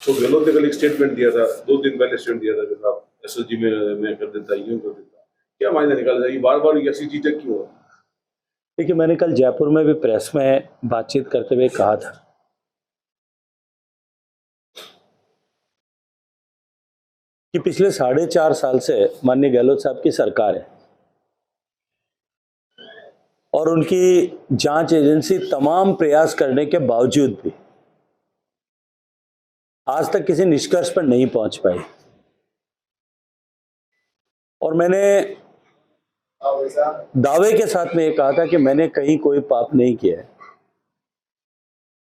तो गहलोत ने कल एक स्टेटमेंट दिया था, 2 दिन पहले स्टेटमेंट दिया था कि साहब एसओजी में कर देता, यूं कर देता। क्या मायने निकाला जाए, बार बार ऐसी चीजें क्यों हो? देखिए, मैंने कल जयपुर में भी प्रेस में बातचीत करते हुए कहा था कि पिछले 4.5 साल से माननीय गहलोत साहब की सरकार है और उनकी जांच एजेंसी तमाम प्रयास करने के बावजूद भी आज तक किसी निष्कर्ष पर नहीं पहुंच पाई। और मैंने दावे के साथ में ये कहा था कि मैंने कहीं कोई पाप नहीं किया है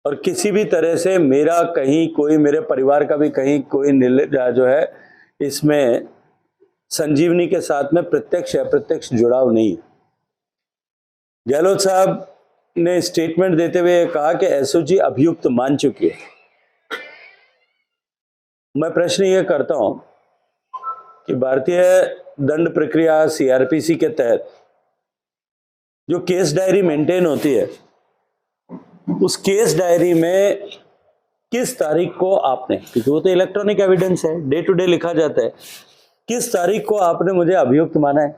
और किसी भी तरह से मेरा कहीं कोई, मेरे परिवार का भी कहीं कोई जो है इसमें संजीवनी के साथ में प्रत्यक्ष अप्रत्यक्ष जुड़ाव नहीं है। गहलोत साहब ने स्टेटमेंट देते हुए कहा कि एसओजी अभियुक्त मान चुकी है। मैं प्रश्न ये करता हूं कि भारतीय दंड प्रक्रिया सीआरपीसी के तहत जो केस डायरी मेंटेन होती है, उस केस डायरी में किस तारीख को आपने, क्योंकि वो तो इलेक्ट्रॉनिक एविडेंस है, डे टू डे लिखा जाता है, किस तारीख को आपने मुझे अभियुक्त माना है,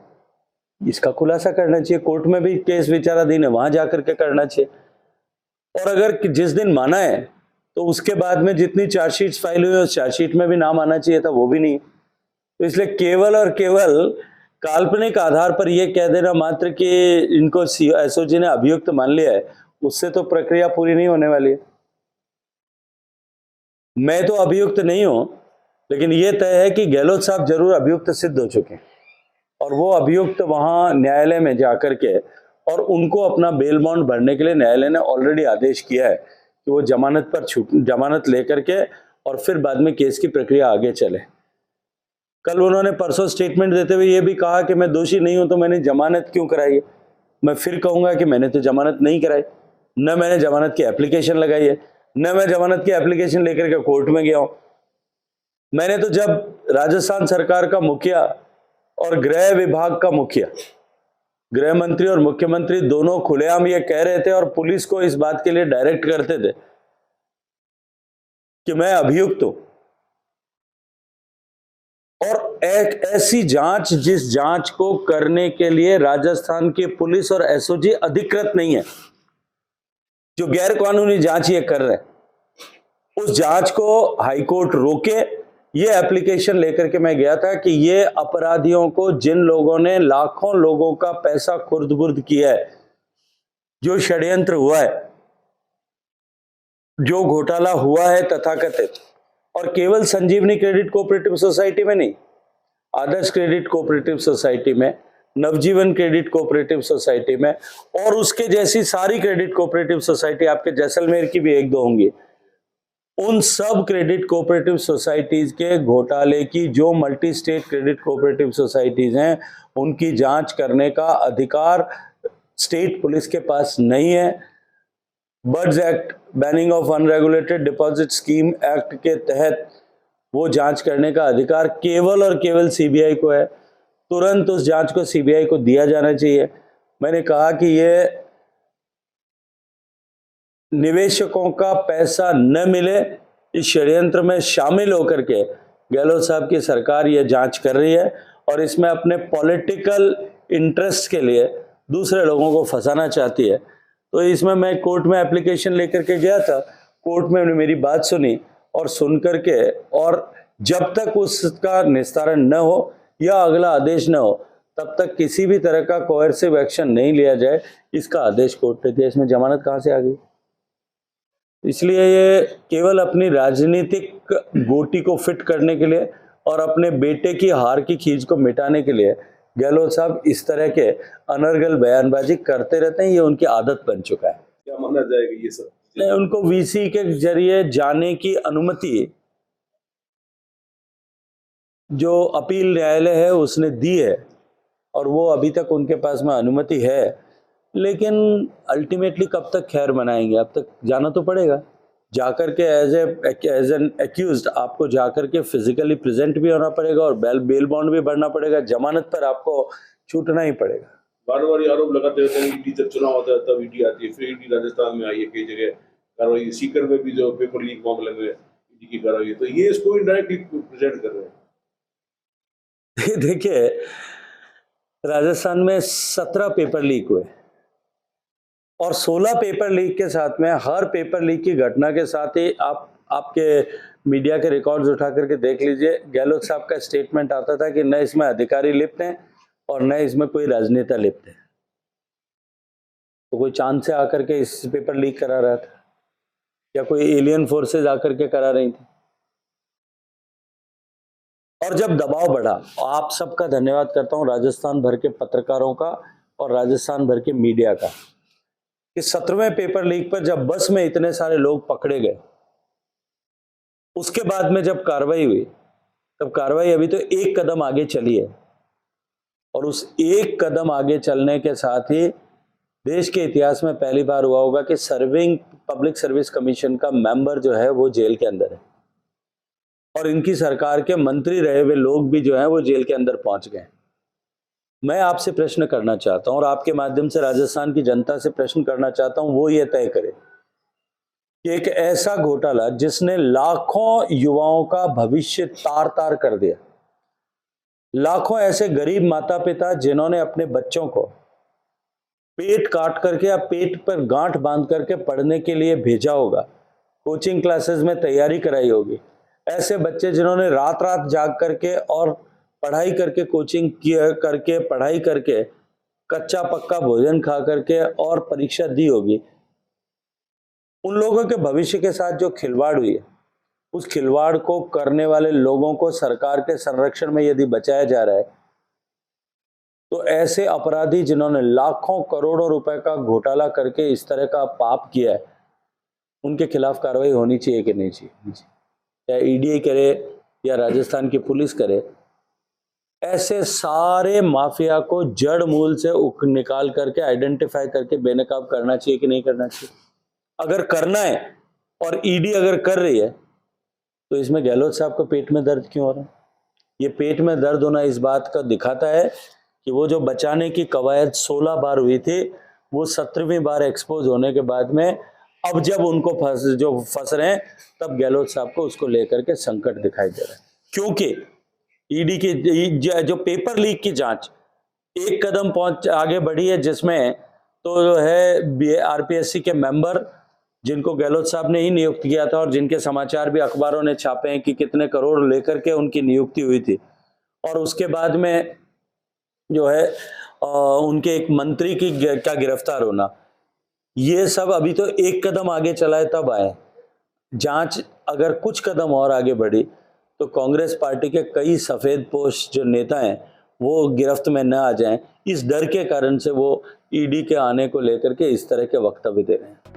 इसका खुलासा करना चाहिए। कोर्ट में भी केस विचाराधीन है, वहां जाकर के करना चाहिए। और अगर जिस दिन माना है तो उसके बाद में जितनी चार्जशीट फाइल हुई उस चार्जशीट में भी नाम आना चाहिए था, वो भी नहीं। तो इसलिए केवल और केवल काल्पनिक आधार पर यह कह देना मात्र कि इनको एसओजी ने अभियुक्त मान लिया है, उससे तो प्रक्रिया पूरी नहीं होने वाली है। मैं तो अभियुक्त नहीं हूं, लेकिन यह तय है कि गहलोत साहब जरूर अभियुक्त सिद्ध हो चुके हैं और वो अभियुक्त वहां न्यायालय में जाकर के, और उनको अपना बेल बॉन्ड भरने के लिए न्यायालय ने ऑलरेडी आदेश किया है कि वो जमानत लेकर के और फिर बाद में केस की प्रक्रिया आगे चले। कल उन्होंने परसों स्टेटमेंट देते हुए ये भी कहा कि मैं दोषी नहीं हूं तो मैंने जमानत क्यों कराई है। मैं फिर कहूंगा कि मैंने तो जमानत नहीं कराई, न मैंने जमानत की एप्लीकेशन लगाई है, न मैं जमानत की एप्लीकेशन लेकर के कोर्ट में गया हूं। मैंने तो जब राजस्थान सरकार का मुखिया और गृह विभाग का मुखिया, गृह मंत्री और मुख्यमंत्री दोनों खुलेआम ये कह रहे थे और पुलिस को इस बात के लिए डायरेक्ट करते थे कि मैं अभियुक्त हूं, और एक ऐसी जांच जिस जांच को करने के लिए राजस्थान की पुलिस और एसओजी अधिकृत नहीं है, जो गैर कानूनी जांच ये कर रहे हैं, उस जांच को हाईकोर्ट रोके। ये एप्लीकेशन लेकर के मैं गया था कि ये अपराधियों को, जिन लोगों ने लाखों लोगों का पैसा खुर्द-बुर्द किया है, जो षड्यंत्र हुआ है, जो घोटाला हुआ है तथाकथित, और केवल संजीवनी क्रेडिट कोऑपरेटिव सोसाइटी में नहीं, आदर्श क्रेडिट कोऑपरेटिव सोसाइटी में, नवजीवन क्रेडिट कोऑपरेटिव सोसाइटी में, और उसके जैसी सारी क्रेडिट कोऑपरेटिव सोसाइटी, आपके जैसलमेर की भी 1-2 होंगी, उन सब क्रेडिट कोऑपरेटिव सोसाइटीज के घोटाले की, जो multi state credit cooperative societies हैं, उनकी जांच करने का अधिकार स्टेट पुलिस के पास नहीं है। Birds act, banning of unregulated deposit scheme act के तहत वो जांच करने का अधिकार केवल और केवल सीबीआई को है। तुरंत उस जांच को सीबीआई को दिया जाना चाहिए। मैंने कहा कि ये निवेशकों का पैसा न मिले, इस षड्यंत्र में शामिल होकर के गहलोत साहब की सरकार ये जांच कर रही है और इसमें अपने पॉलिटिकल इंटरेस्ट के लिए दूसरे लोगों को फंसाना चाहती है। तो इसमें मैं कोर्ट में एप्लीकेशन लेकर के गया था, कोर्ट में मेरी बात सुनी और सुन करके, और जब तक उसका निस्तारण न हो या अगला आदेश न हो, तब तक किसी भी तरह का कोएर्सिव एक्शन नहीं लिया जाए, इसका आदेश कोर्ट ने दिया। इसमें जमानत कहां से आ गई? इसलिए ये केवल अपनी राजनीतिक गोटी को फिट करने के लिए और अपने बेटे की हार की खींच को मिटाने के लिए गहलोत साहब इस तरह के अनर्गल बयानबाजी करते रहते हैं। ये उनकी आदत बन चुका है। क्या माना जाएगा ये सब? उनको वीसी के जरिए जाने की अनुमति जो अपील न्यायालय है उसने दी है और वो अभी तक उनके पास में अनुमति है, लेकिन अल्टीमेटली कब तक खैर मनाएंगे? अब तक जाना तो पड़ेगा। जाकर के एज एन एक्यूज्ड आपको जाकर के फिजिकली प्रेजेंट भी होना पड़ेगा और बेल बॉन्ड भी भरना पड़ेगा। जमानत पर आपको छूटना ही पड़ेगा। बार बार ये आरोप लगाते रहते हैं कि जब चुनाव होता है तब ईडी आती है, फिर ईडी राजस्थान में आई है, कई जगह कार्रवाई, सीकर में भी जो पेपर लीक मामले में ईडी की कार्रवाई, तो ये इसको इनडायरेक्टली प्रेजेंट कर रहे हैं। देखिए, राजस्थान में 17 पेपर लीक हुए और 16 पेपर लीक के साथ में हर पेपर लीक की घटना के साथ ही आपके मीडिया के रिकॉर्ड्स उठा करके देख लीजिए, गहलोत साहब का स्टेटमेंट आता था कि न इसमें अधिकारी लिप्त हैं और न इसमें कोई राजनेता लिप्त है। तो कोई चांद से आकर के इस पेपर लीक करा रहा था या कोई एलियन फोर्सेज आकर के करा रही थी। और जब दबाव बढ़ा, आप सबका धन्यवाद करता हूं राजस्थान भर के पत्रकारों का और राजस्थान भर के मीडिया का, कि 17वें पेपर लीक पर जब बस में इतने सारे लोग पकड़े गए, उसके बाद में जब कार्रवाई हुई, तब कार्रवाई अभी तो एक कदम आगे चली है और उस एक कदम आगे चलने के साथ ही देश के इतिहास में पहली बार हुआ होगा कि सर्विंग पब्लिक सर्विस कमीशन का मेंबर जो है वो जेल के अंदर है और इनकी सरकार के मंत्री रहे हुए लोग भी जो हैं वो जेल के अंदर पहुंच गए। मैं आपसे प्रश्न करना चाहता हूं और आपके माध्यम से राजस्थान की जनता से प्रश्न करना चाहता हूं, वो ये तय करे कि एक ऐसा घोटाला जिसने लाखों युवाओं का भविष्य तार तार कर दिया, लाखों ऐसे गरीब माता पिता जिन्होंने अपने बच्चों को पेट काट करके या पेट पर गांठ बांध करके पढ़ने के लिए भेजा होगा, कोचिंग क्लासेस में तैयारी कराई होगी, ऐसे बच्चे जिन्होंने रात रात जाग करके और पढ़ाई करके कोचिंग करके पढ़ाई करके कच्चा पक्का भोजन खा करके और परीक्षा दी होगी, उन लोगों के भविष्य के साथ जो खिलवाड़ हुई है, उस खिलवाड़ को करने वाले लोगों को सरकार के संरक्षण में यदि बचाया जा रहा है, तो ऐसे अपराधी जिन्होंने लाखों करोड़ों रुपए का घोटाला करके इस तरह का पाप किया है, उनके खिलाफ कार्रवाई होनी चाहिए कि नहीं चाहिए? या ईडी करे या राजस्थान की पुलिस करे, ऐसे सारे माफिया को जड़ मूल से निकाल करके आइडेंटिफाई करके बेनकाब करना चाहिए कि नहीं करना चाहिए? अगर करना है और ईडी अगर कर रही है, तो इसमें गहलोत साहब को पेट में दर्द क्यों हो रहा है? ये पेट में दर्द होना इस बात का दिखाता है कि वो जो बचाने की कवायद 16 बार हुई थी, वो 17वीं बार एक्सपोज होने के बाद में अब जब उनको फंस रहे हैं, तब गहलोत साहब को उसको लेकर के संकट दिखाई दे रहा है। क्योंकि ईडी की जो पेपर लीक की जांच एक कदम आगे बढ़ी है, जिसमें तो जो है आरपीएससी के मेंबर जिनको गहलोत साहब ने ही नियुक्त किया था और जिनके समाचार भी अखबारों ने छापे हैं कि कितने करोड़ लेकर के उनकी नियुक्ति हुई थी, और उसके बाद में जो है उनके एक मंत्री का गिरफ्तार होना, ये सब अभी तो एक कदम आगे चला है तब आए। जांच अगर कुछ कदम और आगे बढ़ी तो कांग्रेस पार्टी के कई सफेदपोश जो नेता हैं वो गिरफ्त में न आ जाएं, इस डर के कारण से वो ईडी के आने को लेकर के इस तरह के वक्तव्य दे रहे हैं।